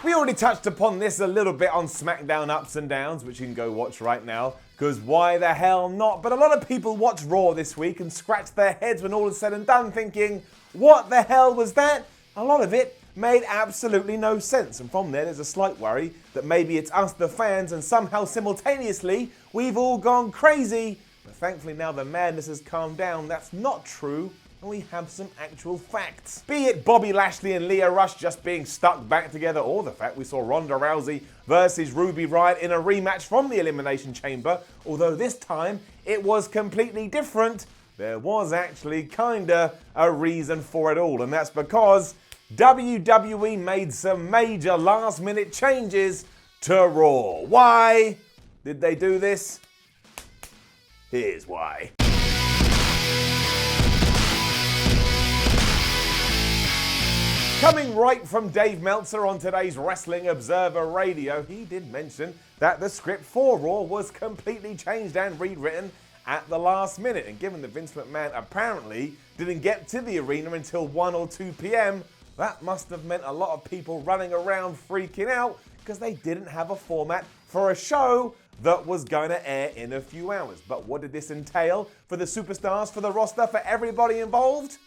We already touched upon this a little bit on SmackDown Ups and Downs, which you can go watch right now, because why the hell not? But a lot of people watched Raw this week and scratched their heads when all is said and done thinking, what the hell was that? A lot of it made absolutely no sense, and from there's a slight worry that maybe it's us the fans and somehow simultaneously we've all gone crazy. But thankfully now the madness has calmed down, that's not true, and we have some actual facts. Be it Bobby Lashley and Leah Rush just being stuck back together, or the fact we saw Ronda Rousey versus Ruby Riott in a rematch from the Elimination Chamber, although this time it was completely different, there was actually kinda a reason for it all, and that's because WWE made some major last-minute changes to Raw. Why did they do this? Here's why. Coming right from Dave Meltzer on today's Wrestling Observer Radio, he did mention that the script for Raw was completely changed and rewritten at the last minute. And given that Vince McMahon apparently didn't get to the arena until 1 or 2 p.m., that must have meant a lot of people running around freaking out because they didn't have a format for a show that was going to air in a few hours. But what did this entail for the superstars, for the roster, for everybody involved?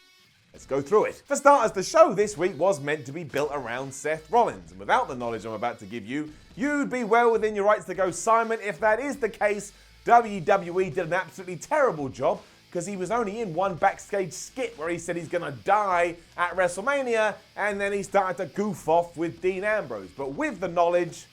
Let's go through it. For starters, the show this week was meant to be built around Seth Rollins. And without the knowledge I'm about to give you, you'd be well within your rights to go, Simon, if that is the case, WWE did an absolutely terrible job because he was only in one backstage skit where he said he's going to die at WrestleMania, and then he started to goof off with Dean Ambrose. But with the knowledge,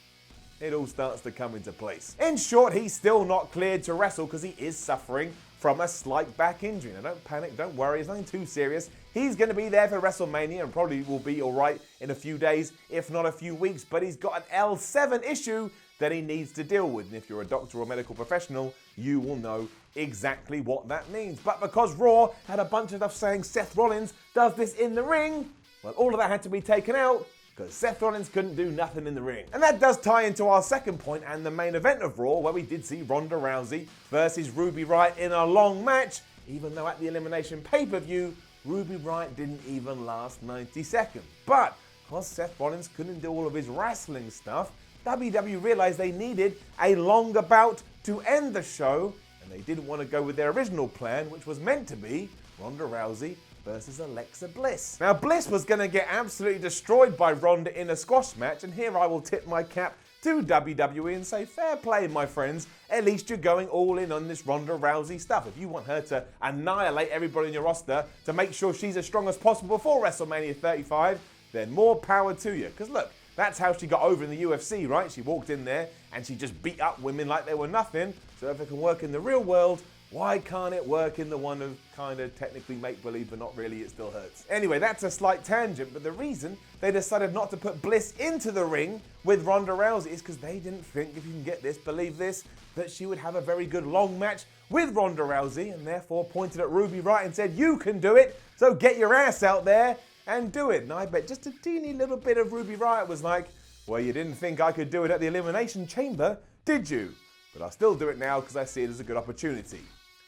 it all starts to come into place. In short, he's still not cleared to wrestle because he is suffering from a slight back injury. Now don't panic, don't worry, it's nothing too serious. He's going to be there for WrestleMania and probably will be alright in a few days, if not a few weeks, but he's got an L7 issue that he needs to deal with. And if you're a doctor or medical professional, you will know exactly what that means. But because Raw had a bunch of stuff saying Seth Rollins does this in the ring, well, all of that had to be taken out because Seth Rollins couldn't do nothing in the ring. And that does tie into our second point and the main event of Raw, where we did see Ronda Rousey versus Ruby Riott in a long match, even though at the Elimination pay-per-view, Ruby Riott didn't even last 90 seconds. But because Seth Rollins couldn't do all of his wrestling stuff, WWE realized they needed a longer bout to end the show, and they didn't want to go with their original plan, which was meant to be Ronda Rousey versus Alexa Bliss. Now, Bliss was going to get absolutely destroyed by Ronda in a squash match, and here I will tip my cap to WWE and say, fair play, my friends. At least you're going all in on this Ronda Rousey stuff. If you want her to annihilate everybody in your roster to make sure she's as strong as possible for WrestleMania 35, then more power to you. Because look, that's how she got over in the UFC, right? She walked in there and she just beat up women like they were nothing. So if it can work in the real world, why can't it work in the one of kind of technically make-believe, but not really, it still hurts. Anyway, that's a slight tangent, but the reason they decided not to put Bliss into the ring with Ronda Rousey is because they didn't think, if you can get this, believe this, that she would have a very good long match with Ronda Rousey, and therefore pointed at Ruby Riott and said, you can do it, so get your ass out there and do it. And I bet just a teeny little bit of Ruby Riott was like, well, you didn't think I could do it at the Elimination Chamber, did you? But I'll still do it now because I see it as a good opportunity.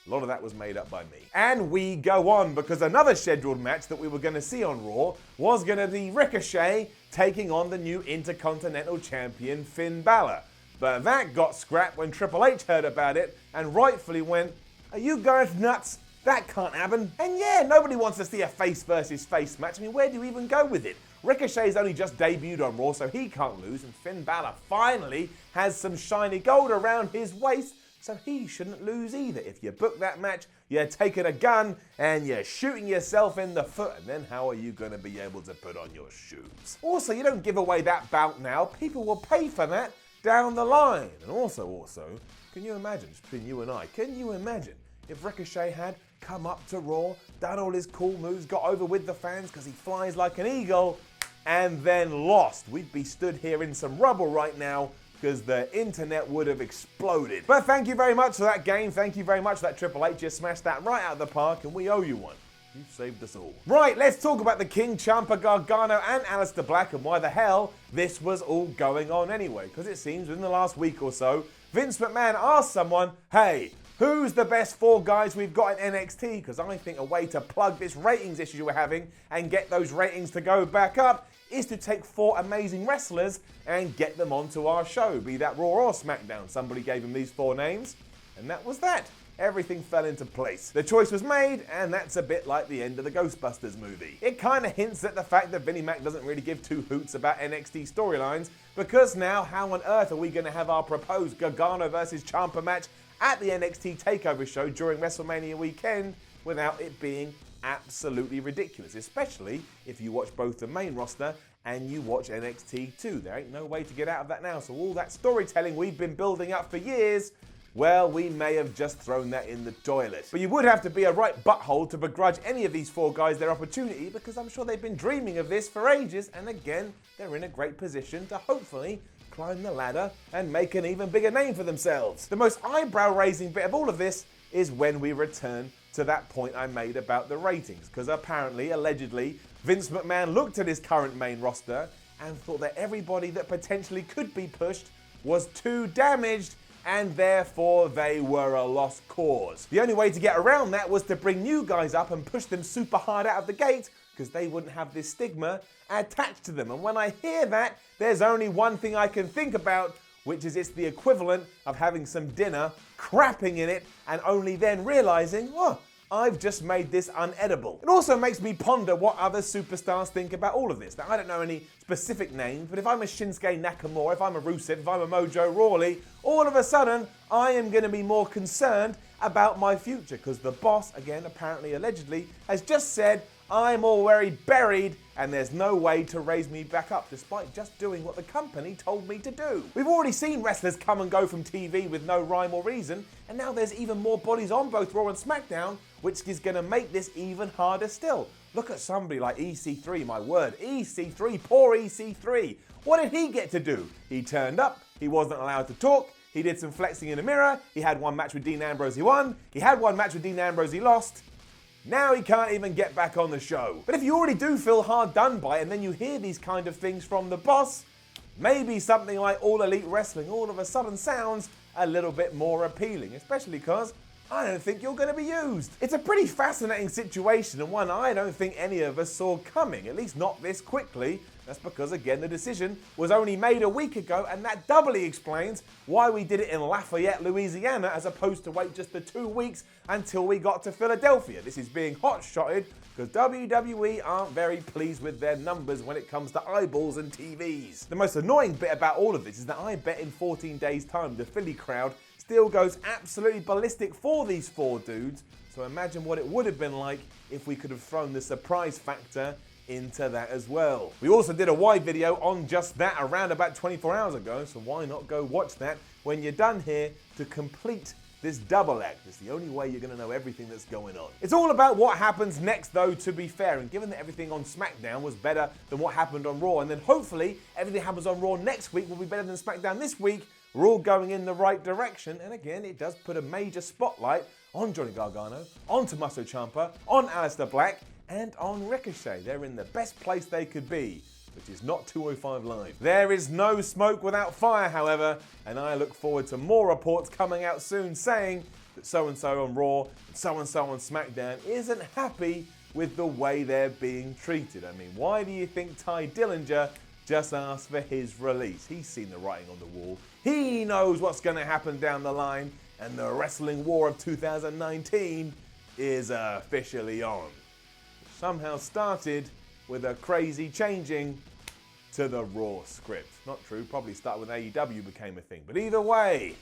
A lot of that was made up by me. And we go on because another scheduled match that we were going to see on Raw was going to be Ricochet taking on the new Intercontinental Champion Finn Balor. But that got scrapped when Triple H heard about it and rightfully went, are you guys nuts? That can't happen. And yeah, nobody wants to see a face versus face match. I mean, where do you even go with it? Ricochet's only just debuted on Raw, so he can't lose, and Finn Balor finally has some shiny gold around his waist, so he shouldn't lose either. If you book that match, you're taking a gun and you're shooting yourself in the foot, and then how are you going to be able to put on your shoes? Also, you don't give away that bout now. People will pay for that down the line. And also, can you imagine, just between you and I, can you imagine if Ricochet had come up to Raw, done all his cool moves, got over with the fans because he flies like an eagle, and then lost? We'd be stood here in some rubble right now because the internet would have exploded. But thank you very much for that game. Thank you very much for that Triple H. You smashed that right out of the park, and we owe you one. You've saved us all. Right, let's talk about the King, Ciampa, Gargano, and Aleister Black, and why the hell this was all going on anyway. Because it seems within the last week or so, Vince McMahon asked someone, hey, who's the best 4 guys we've got in NXT? Because I think a way to plug this ratings issue we're having and get those ratings to go back up is to take 4 amazing wrestlers and get them onto our show, be that Raw or SmackDown. Somebody gave him these 4 names, and that was that. Everything fell into place. The choice was made, and that's a bit like the end of the Ghostbusters movie. It kind of hints at the fact that Vinnie Mac doesn't really give 2 hoots about NXT storylines, because now how on earth are we going to have our proposed Gargano versus Ciampa match at the NXT TakeOver show during WrestleMania weekend without it being absolutely ridiculous, especially if you watch both the main roster and you watch NXT too. There ain't no way to get out of that now, so all that storytelling we've been building up for years, well, we may have just thrown that in the toilet. But you would have to be a right butthole to begrudge any of these 4 guys their opportunity, because I'm sure they've been dreaming of this for ages, and again, they're in a great position to hopefully climb the ladder and make an even bigger name for themselves. The most eyebrow-raising bit of all of this is when we return to that point I made about the ratings, because apparently, allegedly, Vince McMahon looked at his current main roster and thought that everybody that potentially could be pushed was too damaged, and therefore they were a lost cause. The only way to get around that was to bring new guys up and push them super hard out of the gate, because they wouldn't have this stigma attached to them. And when I hear that, there's only one thing I can think about, which is it's the equivalent of having some dinner, crapping in it, and only then realizing, oh, I've just made this unedible. It also makes me ponder what other superstars think about all of this. Now, I don't know any specific names, but if I'm a Shinsuke Nakamura, if I'm a Rusev, if I'm a Mojo Rawley, all of a sudden, I am going to be more concerned about my future, because the boss, again, apparently, allegedly, has just said, I'm already buried and there's no way to raise me back up, despite just doing what the company told me to do. We've already seen wrestlers come and go from TV with no rhyme or reason, and now there's even more bodies on both Raw and SmackDown, which is going to make this even harder still. Look at somebody like EC3, my word, EC3, poor EC3. What did he get to do? He turned up, he wasn't allowed to talk, he did some flexing in the mirror, he had 1 match with Dean Ambrose, he won, he had 1 match with Dean Ambrose, he lost. Now he can't even get back on the show. But if you already do feel hard done by and then you hear these kind of things from the boss, maybe something like All Elite Wrestling all of a sudden sounds a little bit more appealing, especially because I don't think you're going to be used. It's a pretty fascinating situation, and one I don't think any of us saw coming, at least not this quickly. That's because, again, the decision was only made a week ago, and that doubly explains why we did it in Lafayette, Louisiana, as opposed to wait just the 2 weeks until we got to Philadelphia. This is being hot-shotted because WWE aren't very pleased with their numbers when it comes to eyeballs and TVs. The most annoying bit about all of this is that I bet in 14 days' time the Philly crowd still goes absolutely ballistic for these 4 dudes, so imagine what it would have been like if we could have thrown the surprise factor into that as well. We also did a wide video on just that around about 24 hours ago, so why not go watch that when you're done here to complete this double act. It's the only way you're going to know everything that's going on. It's all about what happens next, though, to be fair, and given that everything on SmackDown was better than what happened on Raw, and then hopefully everything happens on Raw next week will be better than SmackDown this week, we're all going in the right direction, and again, it does put a major spotlight on Johnny Gargano, on Tommaso Ciampa, on Aleister Black, and on Ricochet. They're in the best place they could be, which is not 205 Live. There is no smoke without fire, however, and I look forward to more reports coming out soon saying that so-and-so on Raw and so-and-so on SmackDown isn't happy with the way they're being treated. I mean, why do you think Ty Dillinger just asked for his release? He's seen the writing on the wall. He knows what's going to happen down the line, and the Wrestling War of 2019 is officially on. It somehow started with a crazy changing to the Raw script. Not true, probably started when AEW became a thing. But either way,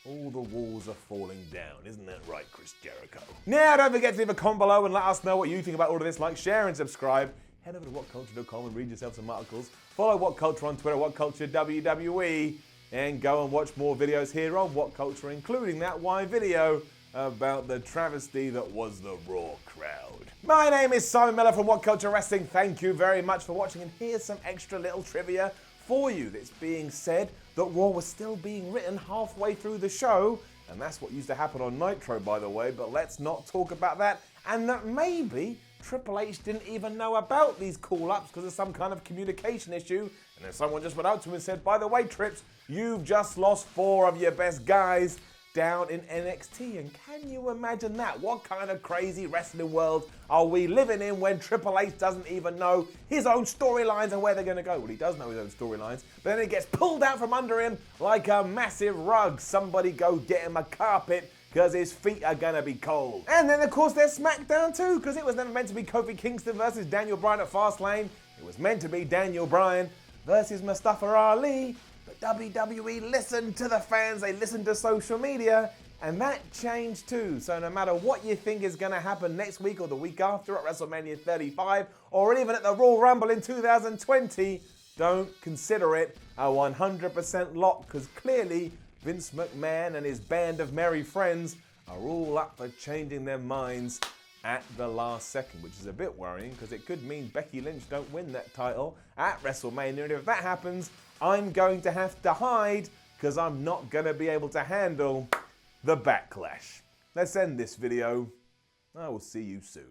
all the walls are falling down. Isn't that right, Chris Jericho? Now, don't forget to leave a comment below and let us know what you think about all of this. Like, share, and subscribe. Head over to WhatCulture.com and read yourself some articles. Follow WhatCulture on Twitter, WhatCulture WWE, and go and watch more videos here on WhatCulture, including that wide video about the travesty that was the Raw crowd. My name is Simon Miller from WhatCulture Wrestling. Thank you very much for watching, and here's some extra little trivia for you. It's being said that Raw was still being written halfway through the show, and that's what used to happen on Nitro, by the way, but let's not talk about that, and that maybe Triple H didn't even know about these call-ups because of some kind of communication issue, and then someone just went out to him and said, by the way, Trips, you've just lost 4 of your best guys, down in NXT. And can you imagine that? What kind of crazy wrestling world are we living in when Triple H doesn't even know his own storylines and where they're going to go? Well, he does know his own storylines, but then it gets pulled out from under him like a massive rug. Somebody go get him a carpet because his feet are going to be cold. And then, of course, there's SmackDown too, because it was never meant to be Kofi Kingston versus Daniel Bryan at Fastlane. It was meant to be Daniel Bryan versus Mustafa Ali. But WWE listened to the fans, they listened to social media, and that changed too. So no matter what you think is going to happen next week or the week after at WrestleMania 35, or even at the Royal Rumble in 2020, don't consider it a 100% lock, because clearly Vince McMahon and his band of merry friends are all up for changing their minds at the last second, which is a bit worrying because it could mean Becky Lynch don't win that title at WrestleMania. And if that happens, I'm going to have to hide because I'm not going to be able to handle the backlash. Let's end this video. I will see you soon.